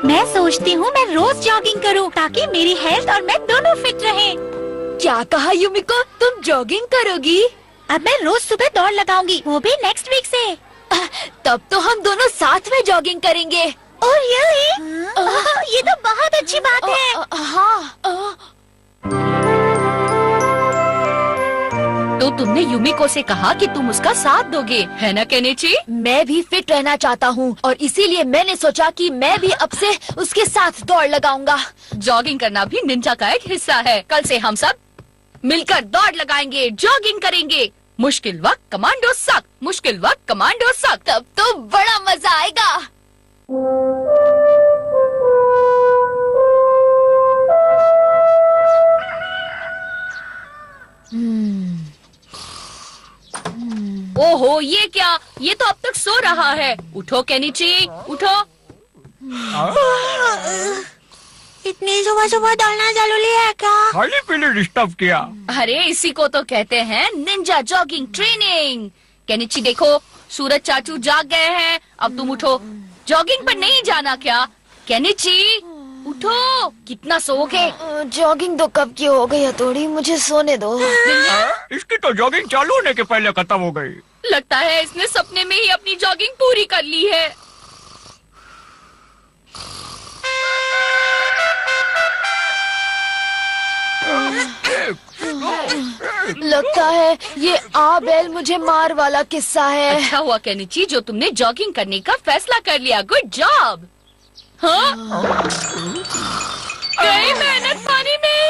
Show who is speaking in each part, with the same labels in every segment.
Speaker 1: मैं सोचती हूँ मैं रोज जॉगिंग करूँ ताकि मेरी हेल्थ और मैं दोनों फिट रहें।
Speaker 2: क्या कहा यूमिको, तुम जॉगिंग करोगी?
Speaker 1: अब मैं रोज सुबह दौड़ लगाऊंगी, वो भी नेक्स्ट वीक से।
Speaker 2: तब तो हम दोनों साथ में जॉगिंग करेंगे।
Speaker 1: Oh really? ये तो बहुत अच्छी बात है।
Speaker 2: हाँ।
Speaker 3: तो तुमने यूमिको से कहा कि तुम उसका साथ दोगे, है ना केनिची?
Speaker 2: मैं भी फिट रहना चाहता हूँ और इसीलिए मैंने सोचा कि मैं भी अब से उसके साथ दौड़ लगाऊंगा।
Speaker 3: जॉगिंग करना भी निंजा का एक हिस्सा है। कल से हम सब मिलकर दौड़ लगाएंगे, जॉगिंग करेंगे। मुश्किल वक्त कमांडो सख्त, मुश्किल वक्त कमांडो सख्त।
Speaker 2: तब तो बड़ा मजा आएगा।
Speaker 3: ओहो, ये क्या? ये तो अब तक सो रहा है। उठो केनिची, उठो।
Speaker 1: इतनी सुबह सुबह दौड़ना जरूरी है क्या?
Speaker 4: खाली पीली डिस्टर्ब किया।
Speaker 3: अरे इसी को तो कहते हैं निंजा जॉगिंग ट्रेनिंग। केनिची देखो, सूरज चाचू जाग गए हैं। अब तुम उठो। जॉगिंग पर नहीं जाना क्या? केनिची उठो, कितना सोओगे?
Speaker 2: जॉगिंग तो कब की हो गई हथौड़ी, मुझे सोने दो।
Speaker 4: इसकी तो जॉगिंग चालू होने के पहले खत्म हो गई।
Speaker 3: लगता है इसने सपने में ही अपनी जॉगिंग पूरी कर ली है।
Speaker 2: लगता है ये आ बैल मुझे मार वाला किस्सा है।
Speaker 3: अच्छा हुआ केनिची जो तुमने जॉगिंग करने का फैसला कर लिया। Good job. हाँ? गई मेहनत पानी में।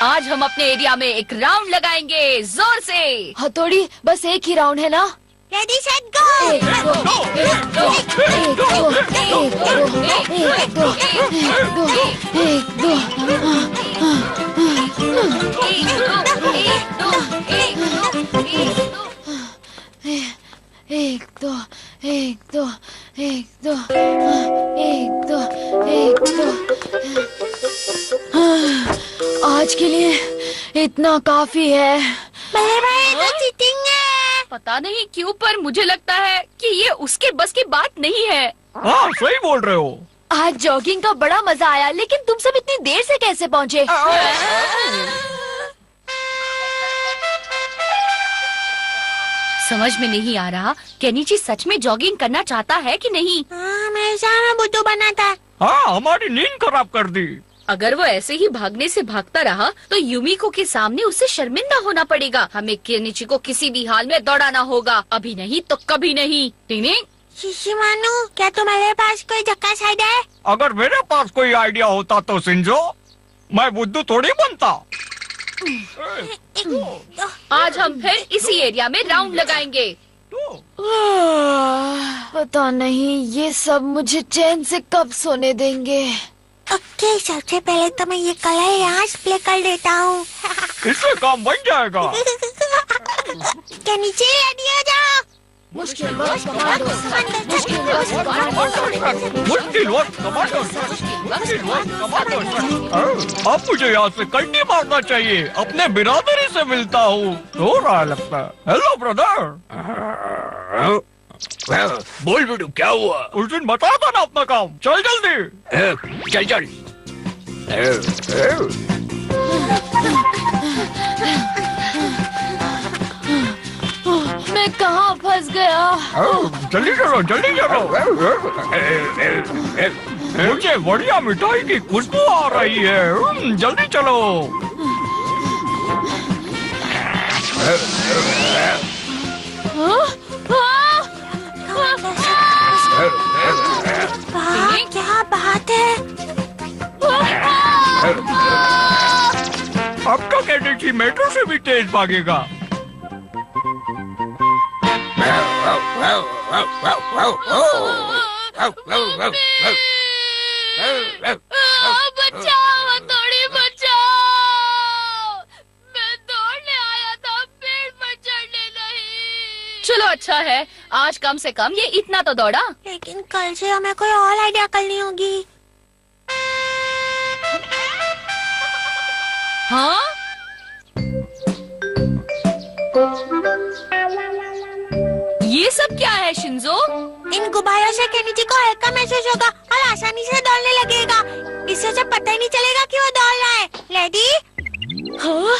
Speaker 3: आज हम अपने एरिया में एक राउंड लगाएंगे, जोर से।
Speaker 2: हथौड़ी बस एक ही राउंड है ना?
Speaker 1: Ready set go.
Speaker 2: एक दो, एक दो, एक दो, एक दो, एक दो, एक दो, एक दो, एक दो, एक दो, एक दो, एक दो। आज के लिए इतना काफी है।
Speaker 1: तो चीटिंग है।
Speaker 3: पता नहीं क्यों पर मुझे लगता है कि ये उसके बस की बात नहीं है।
Speaker 4: हाँ सही बोल रहे हो।
Speaker 2: आज जॉगिंग का बड़ा मजा आया, लेकिन तुम सब इतनी देर से कैसे पहुँचे?
Speaker 3: समझ में नहीं आ रहा केनिची सच में जॉगिंग करना चाहता है कि नहीं।
Speaker 1: मैं सारा बुद्धू बना था।
Speaker 4: हाँ हमारी नींद खराब कर दी।
Speaker 3: अगर वो ऐसे ही भागने से भागता रहा तो यूमिको के सामने उससे शर्मिंदा होना पड़ेगा। हमें केनिची को किसी भी हाल में दौड़ाना होगा, अभी नहीं तो कभी नहीं। टिंग
Speaker 1: शिशिमानु, क्या तुम्हारे पास कोई झक्का साइड है?
Speaker 4: अगर मेरे पास कोई आइडिया होता तो सिंजो, मैं बुद्धू थोड़ी बनता।
Speaker 3: आज हम फिर इसी एरिया में राउंड लगाएंगे।
Speaker 2: पता नहीं ये सब मुझे चैन से कब सोने देंगे।
Speaker 1: ओके, सबसे पहले तो मैं ये कलर यहाँ प्ले कर देता हूँ।
Speaker 4: इससे काम बन जाएगा।
Speaker 1: क्या नीचे रेडी हो जाओ।
Speaker 2: मुश्किल वक्त कमांडो, मुश्किल वक्त कमांडो।
Speaker 4: मुश्किल वक्त कमांडो, मुश्किल वक्त कमांडो। अब मुझे यहाँ से कल्टी मारना चाहिए। अपने बिरादरी से मिलता हूँ। रो रहा लगता है। Hello brother.
Speaker 5: बोल बेटू क्या हुआ?
Speaker 4: उस दिन बताया था ना अपना काम। चल जल्दी।
Speaker 5: चल चल।
Speaker 2: मैं कहाँ फंस गया?
Speaker 4: जल्दी चलो, जल्दी चलो। मुझे बढ़िया मिठाई की खुशबू आ रही है। जल्दी चलो।
Speaker 1: क्या बात है?
Speaker 4: अब तो केनिची मेट्रो से भी तेज भागेगा।
Speaker 3: बचाओ हथौड़ी, बचाओ। मैं दौड़ने आया था, पेड़ पर चढ़ने नहीं। चलो अच्छा है, आज कम से कम ये इतना तो दौड़ा।
Speaker 1: लेकिन कल से हमें कोई और आइडिया करनी होगी।
Speaker 3: हाँ? ये सब क्या है शिंजो?
Speaker 1: इन गुब्बारों से केनिची को हल्का महसूस होगा और आसानी से दौड़ने लगेगा। इससे उसे पता ही नहीं चलेगा कि वो दौड़ रहा है। लेडी,
Speaker 3: हाँ?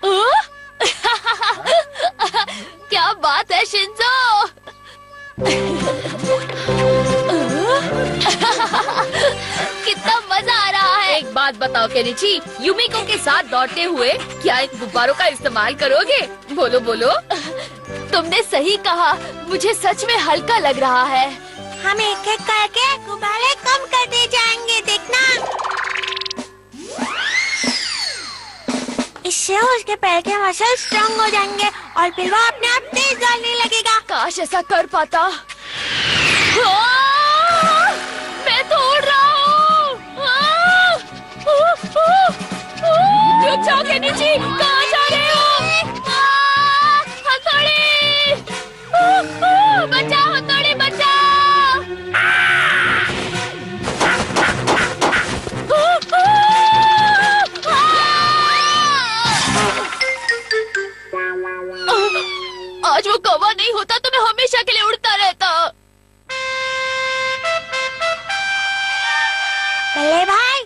Speaker 3: हाँ? क्या बात है शिंजो? कितना मजा आ रहा है। एक बात बताओ केनिची, युमिको के साथ दौड़ते हुए क्या इन गुब्बारों का इस्तेमाल करोगे? बोलो बोलो। तुमने सही कहा, मुझे सच में हल्का लग रहा है।
Speaker 1: हम एक एक करके गुब्बारे कम करते जाएंगे, देखना। इससे उसके पैर के मसल स्ट्रांग हो जाएंगे और फिर वो अपने आप तेज दौड़ने लगेगा।
Speaker 3: काश ऐसा कर पाता। मैं तो उड़ रहा हूँ। रुक जाओ केनिची, कहाँ जा रहे हो? हथौड़ी! बचाओ हथौड़ी, बचाओ! आज वो कौवा नहीं होता तो मैं हमेशा के लिए उड़ता रहता।
Speaker 1: बल्ले भाई,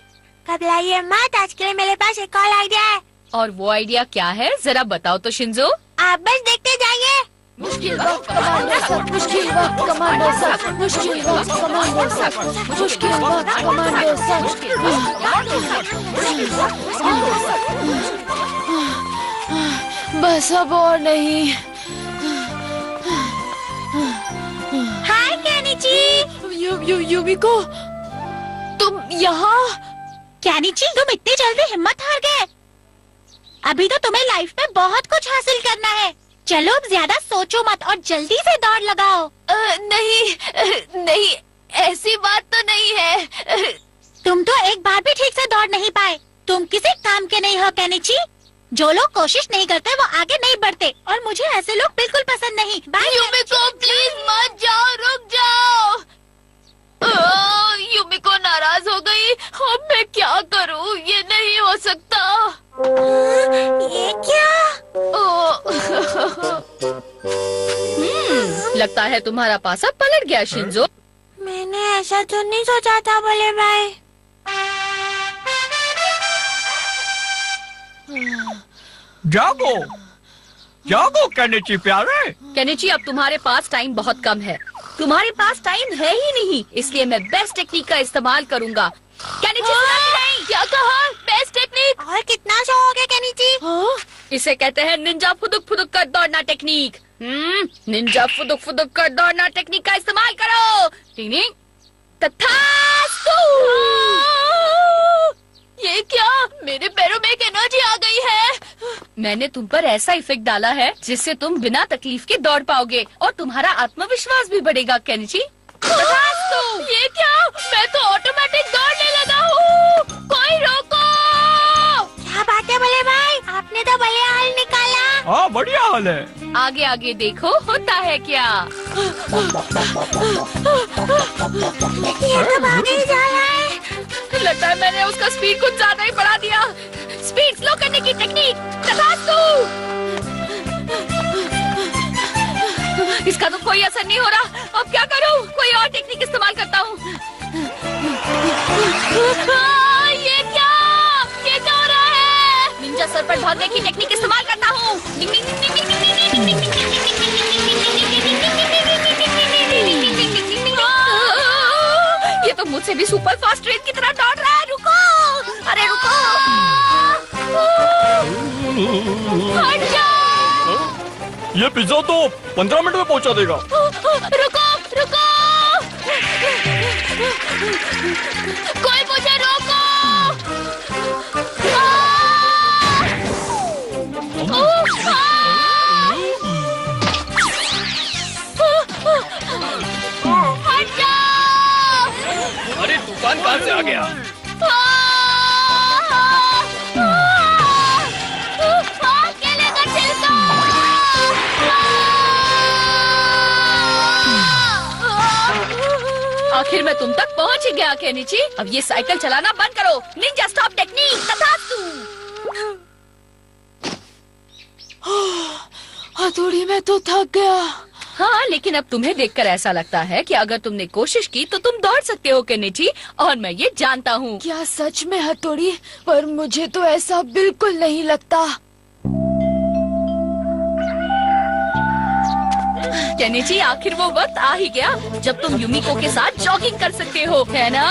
Speaker 1: घबराइए मत, आज के लिए मेरे पास एक और आइडिया है।
Speaker 3: और वो आइडिया क्या है, जरा बताओ तो शिंजो।
Speaker 1: आप बस देखते जाइए।
Speaker 3: मुश्किल वक्त कमांडर सब, मुश्किल वक्त कमांडर सब, मुश्किल वक्त कमांडर सब, मुश्किल वक्त कमांडर सब। बस अब और नहीं।
Speaker 1: हाय केनिची।
Speaker 3: युमिको, तुम यहाँ?
Speaker 1: केनिची, तुम इतनी जल्दी हिम्मत हार गए? अभी तो तुम्हें लाइफ में बहुत कुछ हासिल करना है। चलो अब ज्यादा सोचो मत और जल्दी से दौड़ लगाओ।
Speaker 3: नहीं, ऐसी बात तो नहीं है।
Speaker 1: तुम तो एक बार भी ठीक से दौड़ नहीं पाए। तुम किसी काम के नहीं हो केनिची। जो लोग कोशिश नहीं करते वो आगे नहीं बढ़ते, और मुझे ऐसे लोग बिल्कुल पसंद नहीं। बाय
Speaker 3: युमिको, प्लीज मत जाओ, रुक जाओ। युमिको नाराज हो गई। अब मैं क्या करूं? ये नहीं हो सकता।
Speaker 1: ये क्या?
Speaker 3: लगता है तुम्हारा पासा पलट गया शिंजो।
Speaker 1: मैंने ऐसा तो नहीं सोचा था बल्ले भाई।
Speaker 4: जागो, जागो केनिची प्यारे।
Speaker 3: केनिची, अब तुम्हारे पास टाइम बहुत कम है। तुम्हारे पास टाइम है ही नहीं, इसलिए मैं बेस्ट टेक्निक का इस्तेमाल करूंगा। केनिची, नहीं, क्या कहा? Best technique?
Speaker 1: और कितना सो हो गया केनिची?
Speaker 3: इसे कहते हैं निंजा फुदुक फुदुक कर दौड़ना टेक्निक। निंजा फुदुक फुदुक कर दौड़ना टेक्निक का इस्तेमाल करो। टिंग तथास्तु। ये क्या? मेरे पैरों में एक एनर्जी आ गई है। मैंने तुम पर ऐसा इफेक्ट डाला है जिससे तुम बिना तकलीफ के दौड़ पाओगे और तुम्हारा आत्मविश्वास भी बढ़ेगा केनिची। ये क्या? मैं तो ऑटोमेटिक दौड़ने लगा हूँ। कोई रोको!
Speaker 1: क्या बात है बल्ले भाई, आपने तो बढ़िया हाल निकाला।
Speaker 4: हाँ, बढ़िया हाल है।
Speaker 3: आगे आगे देखो होता है क्या।
Speaker 1: ये तो भाग ही जा रहा है।
Speaker 3: लगता है मैंने उसका स्पीड कुछ ज्यादा ही बढ़ा दिया। स्पीड स्लो करने की टेक्निक तथास्तु। इसका तो कोई असर नहीं हो रहा। अब क्या करूं? कोई और टेक्निक इस्तेमाल करता हूं। ये क्या? ये क्या हो रहा है? निंजा सर पर भागने की टेक्निक इस्तेमाल करता हूं। ये तो मुझसे भी सुपर फास्ट ट्रेन की तरह दौड़ रहा है। रुको, अरे रुको, हट जाओ।
Speaker 4: ये पिज्जा तो 15 मिनट में पहुंचा देगा।
Speaker 3: रुको, रुको, कोई मुझे रोको। हट जाओ।
Speaker 5: अरे तूफान कहाँ से आ गया?
Speaker 3: अकेले का चिल्ला। आखिर मैं तुम तक पहुंच ही गया केनिची। अब ये साइकिल चलाना बंद करो। निंजा स्टॉप टेक्निक तथास्तु। हथौड़ी, मैं तो थक गया। हाँ, लेकिन अब तुम्हें देखकर ऐसा लगता है कि अगर तुमने कोशिश की तो तुम दौड़ सकते हो केनिची, और मैं ये जानता हूँ।
Speaker 2: क्या सच में हथौड़ी? पर मुझे तो ऐसा बिल्कुल नहीं लगता।
Speaker 3: केनिची, आखिर वो वक्त आ ही गया जब तुम युमिको के साथ जॉगिंग कर सकते हो, है ना?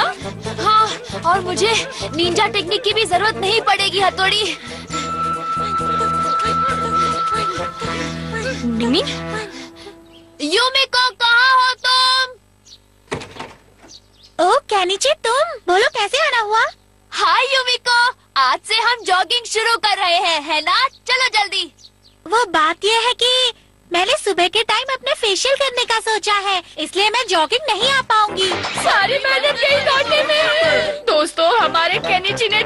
Speaker 2: हाँ, और मुझे निंजा टेक्निक की भी जरूरत नहीं पड़ेगी हथौड़ी। युमिको, कहाँ हो तुम?
Speaker 1: ओ केनिची, तुम बोलो कैसे आना हुआ?
Speaker 2: हाय युमिको, आज से हम जॉगिंग शुरू कर रहे हैं, है ना? चलो जल्दी।
Speaker 1: वो बात ये है कि मैंने सुबह के टाइम अपने फेशियल करने का सोचा है, इसलिए मैं जॉगिंग नहीं आ पाऊंगी।
Speaker 3: सारी मेहनत यही दौड़ने में है। दोस्तों, हमारे केनिची ने